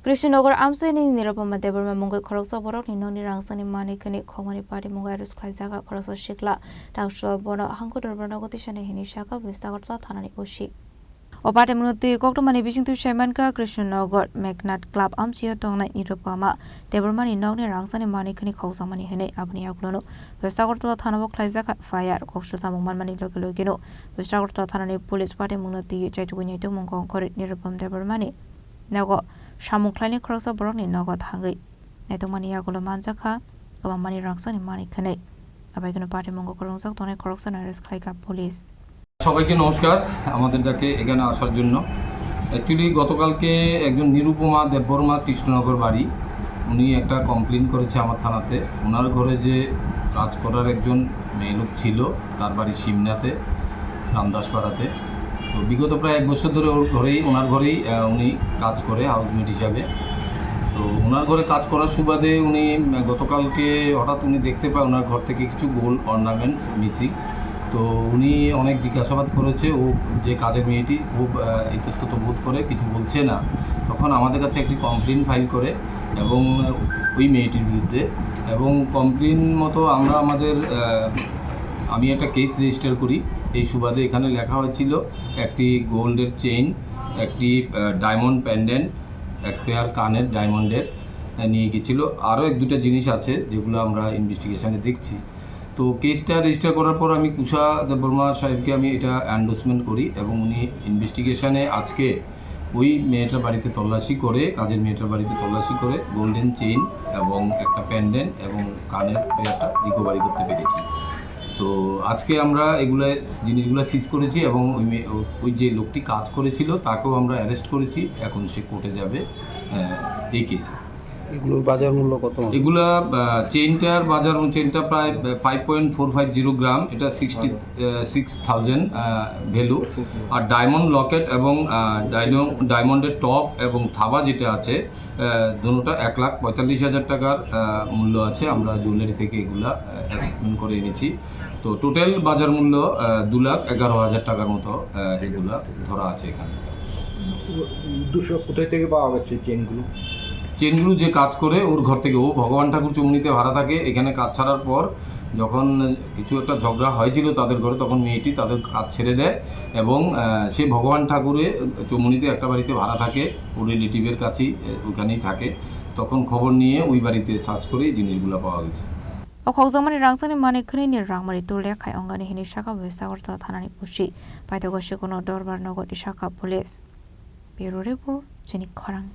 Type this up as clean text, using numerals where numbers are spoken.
কৃষ্ণনগর আমসেনি নিরপমা দেবরমা মঙ্গল খরকসা বরক নিননি রাংসানি মানিকনি খমানি party মঙ্গাই রুস খাইজাগা খরকসা শিকলা ডাকসলা বন হাঙ্কু দরবরনা গতিশানে হিনি শাখা বিস্তাগতলা থানানি OC অপাটে মনতি কক্টমানি বিসিং তু শেমানকা কৃষ্ণনগর মেঘনাট ক্লাব আমসিয়া টংনাই নিরপমা দেবরমানি নগনি রাংসানি মানিকনি খৌসামানি হেনে আপনি আগলনো বিস্তাগতলা থানাবক খাইজাগা ফায়ার কক্সল সামংমান মানি লগে লগেনো বিস্তাগতলা থানানি পুলিশ পার্টি মনতি চাইতুগুনিতো মঙ্গং করে নিরপম দেবরমানি nago samungklani khoroksa borokni nogo thangai naitongmani yagulo manjaka gabamani rangsani mani khanai abaikono party mongo korongsak tonai khoroksa nares khlaika police সবাইকে নমস্কার আমাদের ডাকে এখানে আসার জন্য অ্যাকচুয়ালি গতকালকে একজন নিরুপমা দেববর্মা কৃষ্ণনগর বাড়ি উনি একটা কমপ্লেন করেছে আমার থানাতে ওনার ঘরে যে কাজ করার একজন মেয়ে লোক ছিল তার বাড়ি সিমনাতে রামদাসপাড়াতে তো বিগত প্রায় 1 বছর ধরে ওনার ঘরেই উনি কাজ করে হাউসমেট হিসাবে তো ওনার ঘরে কাজ করার সুবাদে উনি গতকালকে হঠাৎ উনি দেখতে পায় ওনার ঘর থেকে কিছু গোল্ড অর্নামেন্টস মিসিং তো উনি অনেক জিজ্ঞাসাবাদ করেছে ও যে কাজের মেয়েটি খুব ইতস্তত বোধ করে কিছু বলছে না তখন আমাদের কাছে একটি কমপ্লেন ফাইল করে এবং ওই মেয়েটির বিরুদ্ধে এবং কমপ্লেন মতো আমরা আমি একটা কেস রেজিস্টার করি এই সুবাদে এখানে লেখা হয়েছিল একটি গোল্ডের চেইন একটি ডায়মন্ড প্যান্ডেন্ট এক পেয়ার কানের ডায়মন্ডের নিয়ে গেছিল আরও 1-2টা জিনিস আছে যেগুলো আমরা ইনভেস্টিগেশনে দেখছি তো কেসটা রেজিস্টার করার পর আমি কুশা দেববর্মা সাহেবকে আমি এটা এন্ডোর্সমেন্ট করি এবং উনি ইনভেস্টিগেশনে আজকে ওই মেয়েটার বাড়িতে তল্লাশি করে কাজের মেয়েটার বাড়িতে তল্লাশি করে গোল্ডেন চেইন এবং একটা প্যান্ডেন্ট এবং কানের পেয়ারটা রিকভারি করতে পেরেছি তো আজকে আমরা জিনিসগুলো সিজ করেছি এবং ওই যে লোকটি কাজ করেছিল তাকেও আমরা অ্যারেস্ট করেছি এখন সে কোর্টে যাবে এই কেসে এগুলোর বাজার মূল্য কত এগুলা চেইনটা প্রায় 5.450 গ্রাম এটা 66,000 ভ্যালু আর ডায়মন্ড লকেট এবং ডায়মন্ডের টপ এবং থাবা যেটা আছে দুটোটা 1,45,000 টাকার মূল্য আছে আমরা জুয়েলারি থেকে এগুলা অ্যাসেসমেন্ট করে এনেছি তো টোটাল বাজার মূল্য 2,11,000 টাকার মতো এগুলা ধরা আছে এখানে 200 কোথায় থেকে পাওয়া গেছে চেনগুলো যে কাজ করে ওর ঘর থেকে ও ভগবান ঠাকুর চমনিতে ভাড়া থাকে এখানে কাজ ছাড়ার পর যখন কিছু একটা ঝগড়া হয়েছিল তাদের ঘরে তখন মেয়েটি তাদের কাজ ছেড়ে দেয় এবং সে ভগবান ঠাকুরে চমনিতে একটা বাড়িতে ভাড়া থাকে ওর রিলেটিভের কাছেই ওখানেই থাকে তখন খবর নিয়ে ওই বাড়িতে সার্চ করে জিনিসগুলো পাওয়া গেছে অখজমানি রাংসানি মানিকনি নি রাংমারি টুলে খাই অঙ্গানি হিনি শাখা বিস্তাগতলা থানানি পুষি পাইতে গসে কোনো দরবার নগরী শাখা পুলিশ ব্যুরো রিপোর্ট জেনিক খরাং